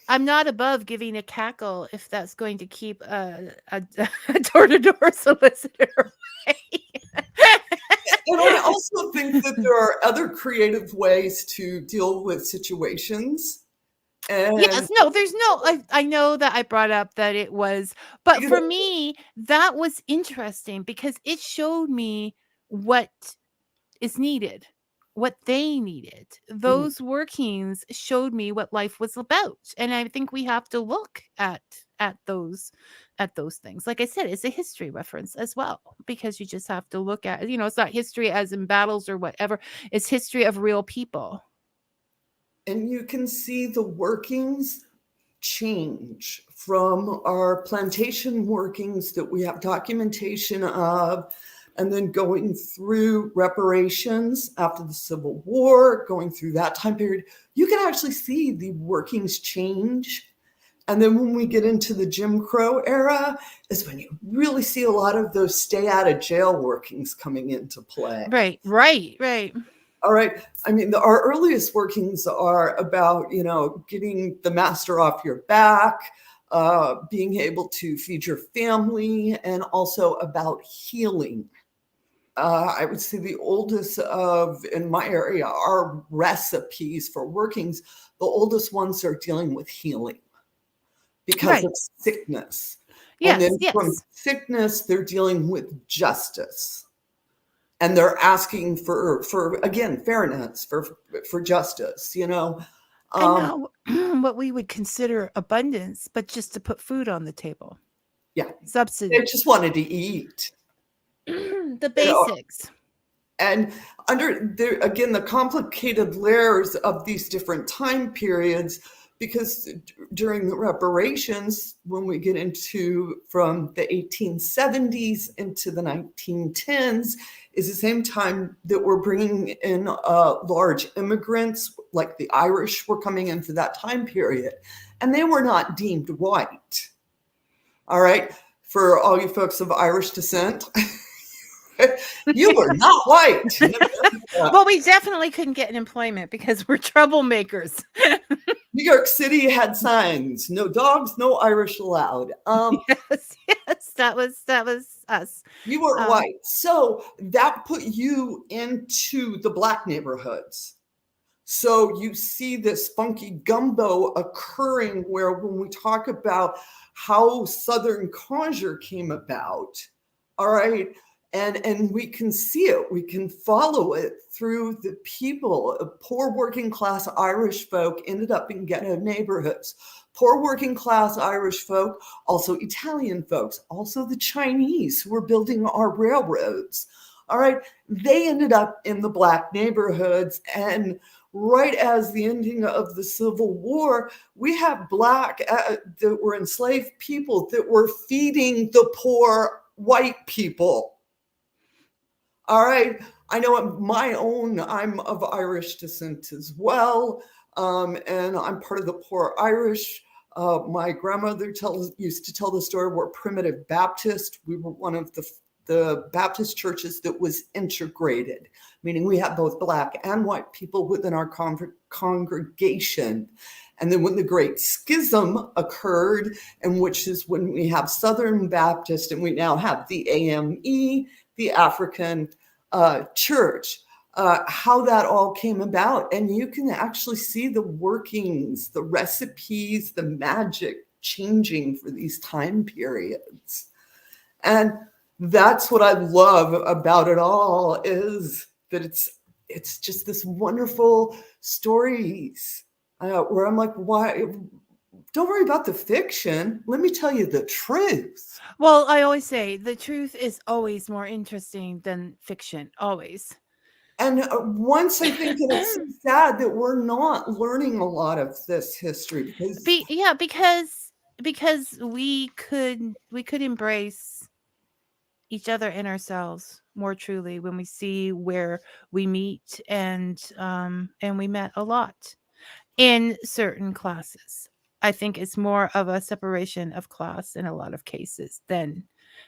I'm not above giving a cackle if that's going to keep a door-to-door solicitor away. And I also think that there are other creative ways to deal with situations. And yes, no, there's no, I know that I brought up that it was, but for me, that was interesting because it showed me what is needed, what they needed. Those workings showed me what life was about. And I think we have to look at those things. Like I said, it's a history reference as well, because you just have to look at, it's not history as in battles or whatever. It's history of real people. And you can see the workings change from our plantation workings that we have documentation of, and then going through reparations after the Civil War, going through that time period. You can actually see the workings change. And then when we get into the Jim Crow era is when you really see a lot of those stay out of jail workings coming into play. Right. All right. I mean, our earliest workings are about, getting the master off your back, being able to feed your family, and also about healing. I would say the oldest in my area, are recipes for workings. The oldest ones are dealing with healing because of sickness. Yes, and then from sickness, they're dealing with justice. And they're asking for again, fairness, for justice, I know what we would consider abundance, but just to put food on the table. Yeah. Subsidy. They just wanted to eat. The basics. And under there, again, the complicated layers of these different time periods, because during the reparations, when we get into from the 1870s into the 1910s, is the same time that we're bringing in large immigrants, like the Irish were coming in for that time period, and they were not deemed white. All right, for all you folks of Irish descent, you were not white. Well, we definitely couldn't get an employment because we're troublemakers. New York City had signs: no dogs, no Irish allowed. Yes, that was us. You were white. So that put you into the Black neighborhoods. So you see this funky gumbo occurring where when we talk about how Southern Conjure came about, all right, and we can see it, we can follow it through the people. Poor working class Irish folk ended up in ghetto neighborhoods. Poor working class Irish folk, also Italian folks, also the Chinese who were building our railroads. All right, they ended up in the Black neighborhoods. And right as the ending of the Civil War, we have Black that were enslaved people that were feeding the poor white people. All right, I know I'm of Irish descent as well, and I'm part of the poor Irish. My grandmother used to tell the story. We're primitive Baptist. We were one of the Baptist churches that was integrated, meaning we have both Black and white people within our congregation. And then when the Great Schism occurred, and which is when we have Southern Baptist, and we now have the AME, the African Church, how that all came about. And you can actually see the workings, the recipes, the magic changing for these time periods. And that's what I love about it all, is that it's just this wonderful stories where I'm like, why? Don't worry about the fiction. Let me tell you the truth. Well, I always say the truth is always more interesting than fiction, always. And once I think that it's so sad that we're not learning a lot of this history because we could embrace each other and ourselves more truly when we see where we meet, and we met a lot in certain classes. I think it's more of a separation of class in a lot of cases than.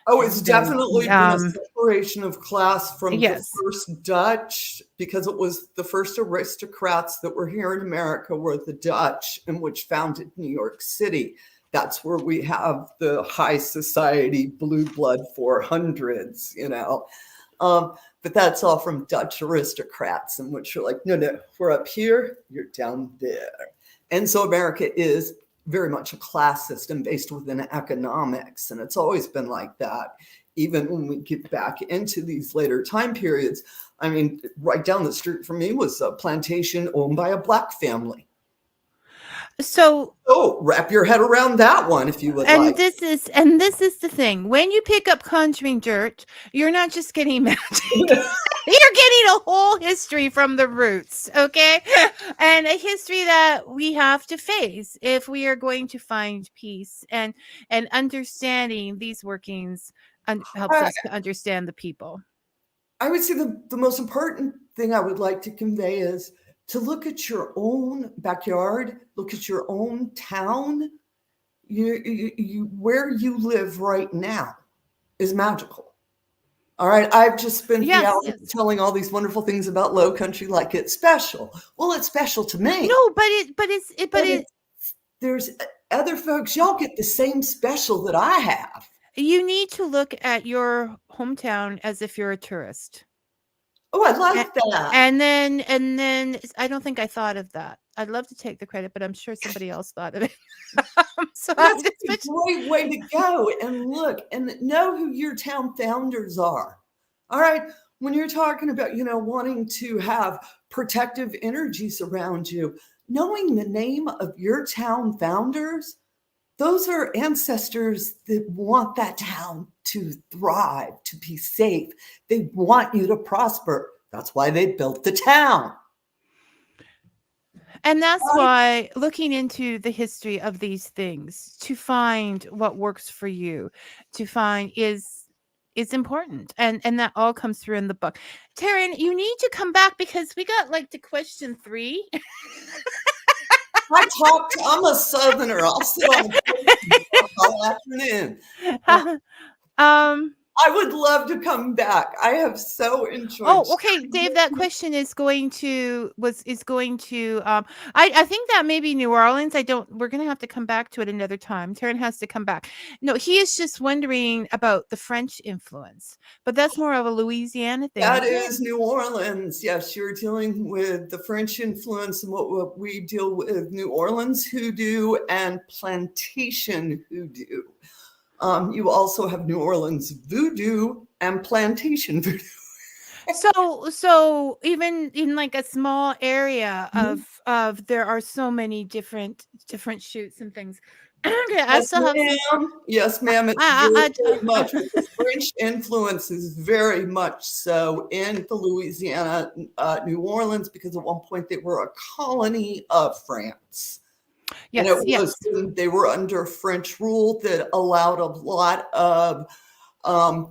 Oh, it's definitely been a separation of class from yes. the first Dutch, because it was the first aristocrats that were here in America were the Dutch, and which founded New York City. That's where we have the high society blue blood 400s, you know. But that's all from Dutch aristocrats, in which you're like, no, we're up here, you're down there. And so America is very much a class system based within economics. And it's always been like that, even when we get back into these later time periods. I mean, right down the street from me was a plantation owned by a Black family. So wrap your head around that one if you would like. This is the thing. When you pick up Conjuring Dirt, you're not just getting magic. You're getting a whole history from the roots, okay? And a history that we have to face if we are going to find peace, and understanding these workings helps us to understand the people. I would say the most important thing I would like to convey is to look at your own backyard, look at your own town. You where you live right now is magical. All right, I've just spent the hour telling all these wonderful things about Low Country like it's special. Well, it's special to me. No, but there's other folks. Y'all get the same special that I have. You need to look at your hometown as if you're a tourist. Oh, I like that. And then I don't think I thought of that. I'd love to take the credit, but I'm sure somebody else thought of it. So that's a great way to go and look and know who your town founders are. All right. When you're talking about, wanting to have protective energies around you, knowing the name of your town founders, those are ancestors that want that town to thrive, to be safe. They want you to prosper. That's why they built the town. And that's why looking into the history of these things to find what works for you, to find is important. And that all comes through in the book. Taren, you need to come back because we got like to question 3. I'm a Southerner. I'll sit on the porch all afternoon. um I would love to come back. I have so enjoyed. Oh, okay, Dave. That question is going to I think that maybe New Orleans. We're gonna have to come back to it another time. Taryn has to come back. No, he is just wondering about the French influence, but that's more of a Louisiana thing. That is New Orleans. Yes, you're dealing with the French influence and what we deal with New Orleans hoodoo and plantation hoodoo. You also have New Orleans voodoo and plantation voodoo. So even in like a small area of there are so many different shoots and things. Okay, yes, ma'am. Yes, ma'am. It's very much. The French influence is very much so in the Louisiana, New Orleans, because at one point they were a colony of France. Yes, and they were under French rule that allowed a lot of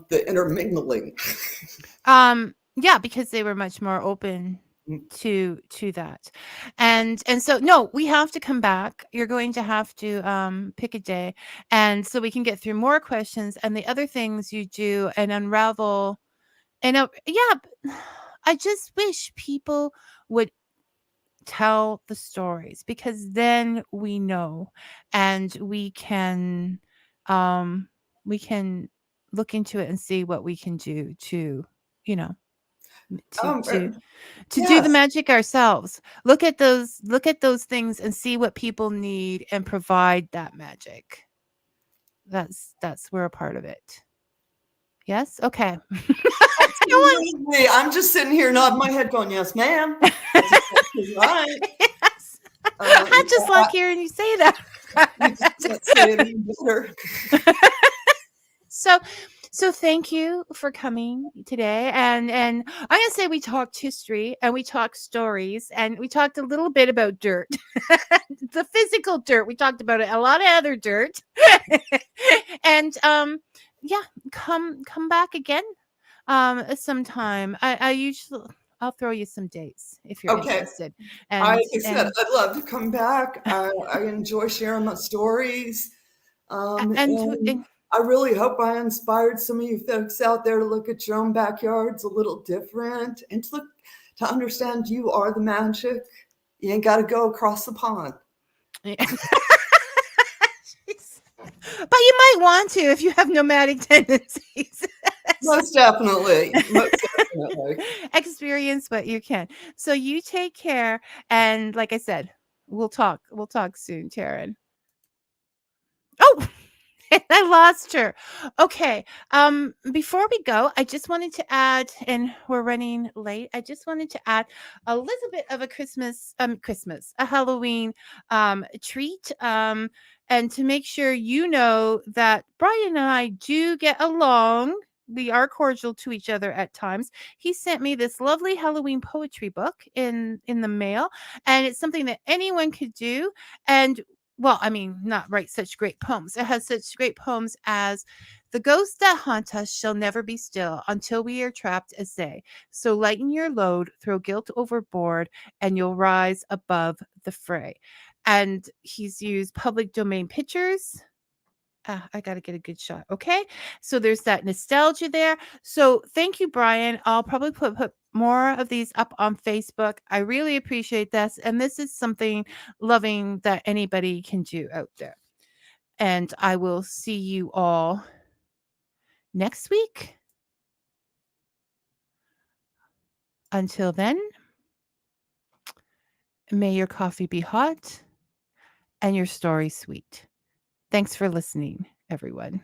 the intermingling. Yeah, because they were much more open to that. And so no, we have to come back. You're going to have to pick a day, and so we can get through more questions and the other things you do and unravel. And I just wish people would tell the stories, because then we know, and we can look into it and see what we can do to, to do the magic ourselves. Look at those things and see what people need and provide that magic. That's we're a part of it. Yes? Okay. I'm just sitting here nodding my head going, yes, ma'am. That's exactly right. Yes. I just like hearing you say that. Say it even better. So thank you for coming today. And I'm going to say we talked history and we talked stories and we talked a little bit about dirt. The physical dirt. We talked about it, a lot of other dirt. And come back again sometime. I usually I'll throw you some dates if you're interested. And like I said, I'd love to come back. I enjoy sharing my stories. And I really hope I inspired some of you folks out there to look at your own backyards a little different and to understand you are the magic. You ain't got to go across the pond. But you might want to if you have nomadic tendencies. Most definitely. Experience what you can. So you take care. And like I said, we'll talk soon, Taren. Oh, I lost her. Okay. Before we go, I just wanted to add, and we're running late. I just wanted to add a little bit of a Halloween treat. And to make sure you know that Brian and I do get along. We are cordial to each other at times. He sent me this lovely Halloween poetry book in the mail, and it's something that anyone could do. And well, I mean, not write such great poems. It has such great poems as "The ghosts that haunt us shall never be still until we are trapped as they. So lighten your load, throw guilt overboard, and you'll rise above the fray." And he's used public domain pictures. I got to get a good shot. Okay. So there's that nostalgia there. So thank you, Brian. I'll probably put more of these up on Facebook. I really appreciate this. And this is something loving that anybody can do out there. And I will see you all next week. Until then, may your coffee be hot and your story sweet. Thanks for listening, everyone.